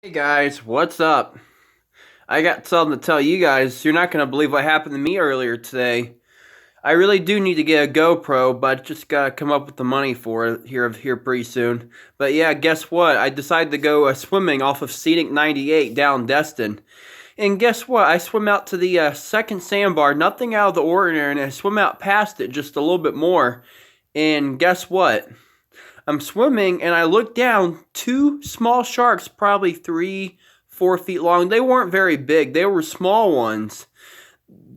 Hey guys, what's up? I got something to tell you guys. You're not going to believe what happened to me earlier today. I really do need to get a GoPro, but just got to come up with the money for it here pretty soon. But yeah, guess what? I decided to go swimming off of Scenic 98 down Destin. And guess what? I swim out to the second sandbar, nothing out of the ordinary, and I swim out past it just a little bit more. And guess what? I'm swimming and I look down, two small sharks, probably 3, 4 feet long. They weren't very big, they were small ones.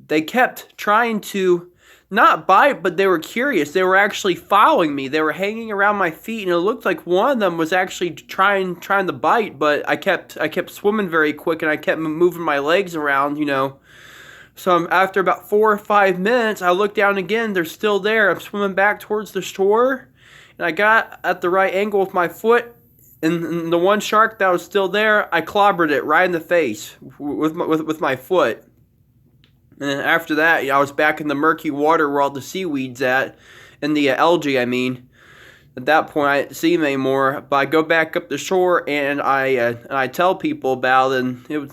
They kept trying to not bite, but they were curious. They were actually following me. They were hanging around my feet, and it looked like one of them was actually trying to bite. But I kept swimming very quick, and I kept moving my legs around. So after about 4 or 5 minutes, I look down again. They're still there. I'm swimming back towards the shore, and I got at the right angle with my foot, and the one shark that was still there, I clobbered it right in the face with my foot. And then after that, I was back in the murky water where all the seaweed's at, and the algae, I mean. At that point, I didn't see them anymore. But I go back up the shore, and I tell people about it, and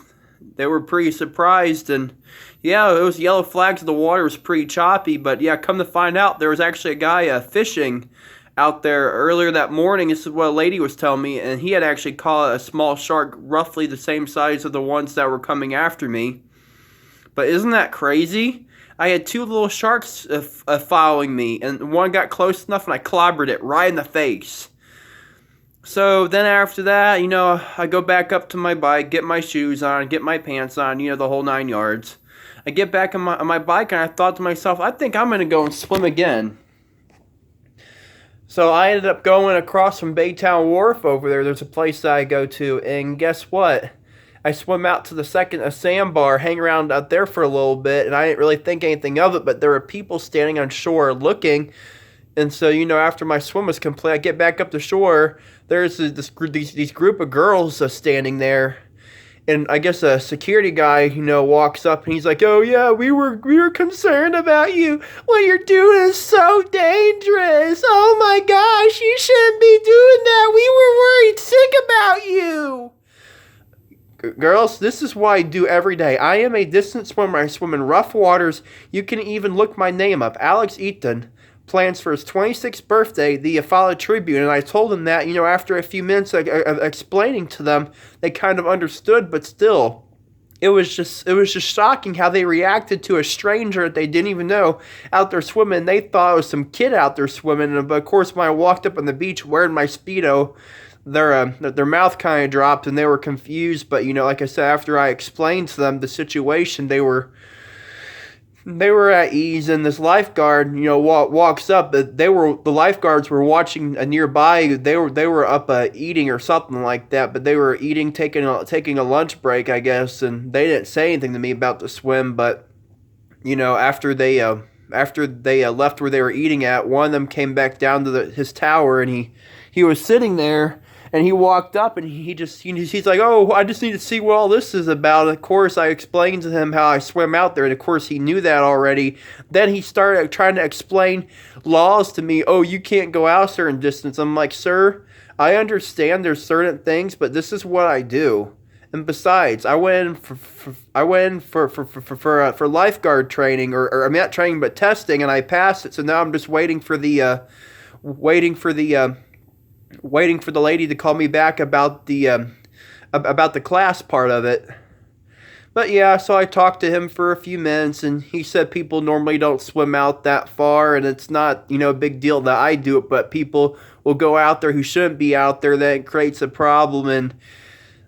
they were pretty surprised. And yeah, it was yellow flags. The water was pretty choppy, but yeah, come to find out, there was actually a guy fishing out there earlier that morning. This is what a lady was telling me, and he had actually caught a small shark roughly the same size of the ones that were coming after me. But isn't that crazy? I had two little sharks following me, and one got close enough, and I clobbered it right in the face. So then after that, I go back up to my bike, get my shoes on, get my pants on, the whole 9 yards. I get back on my bike, and I thought to myself, I think I'm going to go and swim again. So I ended up going across from Baytown Wharf over there. There's a place that I go to, and guess what? I swim out to the second sandbar, hang around out there for a little bit, and I didn't really think anything of it, but there were people standing on shore looking. And so, after my swim was complete, I get back up the shore. There's these group of girls standing there, and I guess a security guy, walks up and he's like, "Oh yeah, we were concerned about you. What you're doing is so dangerous. Oh my gosh, you shouldn't be doing that. We were worried sick about you." Girls, this is what I do every day. I am a distance swimmer. I swim in rough waters. You can even look my name up. Alex Eaton plans for his 26th birthday, the Eufaula Tribune. And I told them that, after a few minutes of explaining to them, they kind of understood, but still. It was just shocking how they reacted to a stranger that they didn't even know out there swimming. They thought it was some kid out there swimming. But of course, when I walked up on the beach wearing my Speedo, their mouth kind of dropped and they were confused. But like I said, after I explained to them the situation, they were at ease. And this lifeguard, walks up. The lifeguards were watching a nearby. They were up eating or something like that. But they were eating, taking a lunch break, I guess. And they didn't say anything to me about the swim. But after they left where they were eating at, one of them came back down to his tower, and he was sitting there. And he walked up and he's like, "Oh, I just need to see what all this is about." And of course, I explained to him how I swim out there. And of course, he knew that already. Then he started trying to explain laws to me. "Oh, you can't go out a certain distance." I'm like, "Sir, I understand there's certain things, but this is what I do. And besides, I went in for lifeguard training, or I'm not training, but testing, and I passed it. So now I'm just waiting for the lady to call me back about the class part of it." But yeah, so I talked to him for a few minutes, and he said people normally don't swim out that far, and it's not, a big deal that I do it, but people will go out there who shouldn't be out there. That creates a problem. And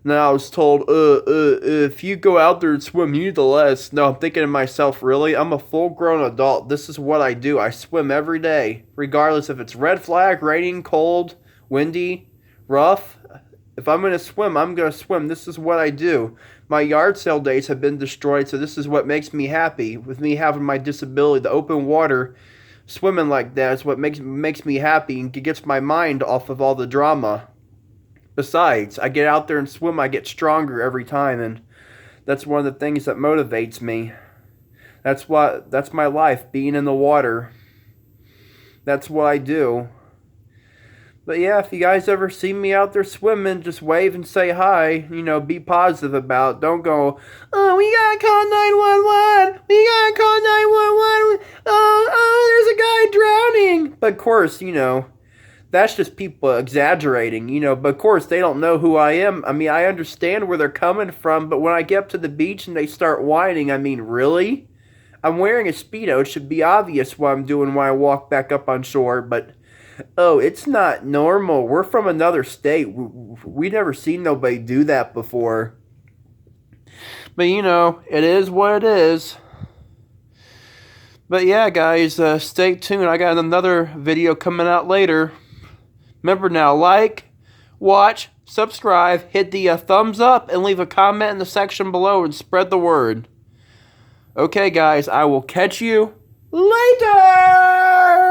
then I was told, if you go out there and swim, you need the less. No, I'm thinking to myself, really? I'm a full-grown adult. This is what I do. I swim every day, regardless if it's red flag, raining, cold, windy, rough. If I'm going to swim, I'm going to swim. This is what I do. My yard sale days have been destroyed, so this is what makes me happy. With me having my disability, the open water, swimming like that is what makes me happy and gets my mind off of all the drama. Besides, I get out there and swim, I get stronger every time, and that's one of the things that motivates me. That's my life, being in the water. That's what I do. But yeah, if you guys ever see me out there swimming, just wave and say hi. You know, be positive about it. Don't go, oh, we gotta call 911. We gotta call 911. Oh, there's a guy drowning. But of course, you know, that's just people exaggerating, you know. But of course, they don't know who I am. I mean, I understand where they're coming from, but when I get up to the beach and they start whining, I mean, really? I'm wearing a Speedo. It should be obvious what I'm doing when I walk back up on shore, but oh, it's not normal. We're from another state. We never seen nobody do that before. But you know, it is what it is. But yeah, guys, stay tuned. I got another video coming out later. Remember now, like, watch, subscribe, hit the thumbs up, and leave a comment in the section below and spread the word. Okay, guys, I will catch you later!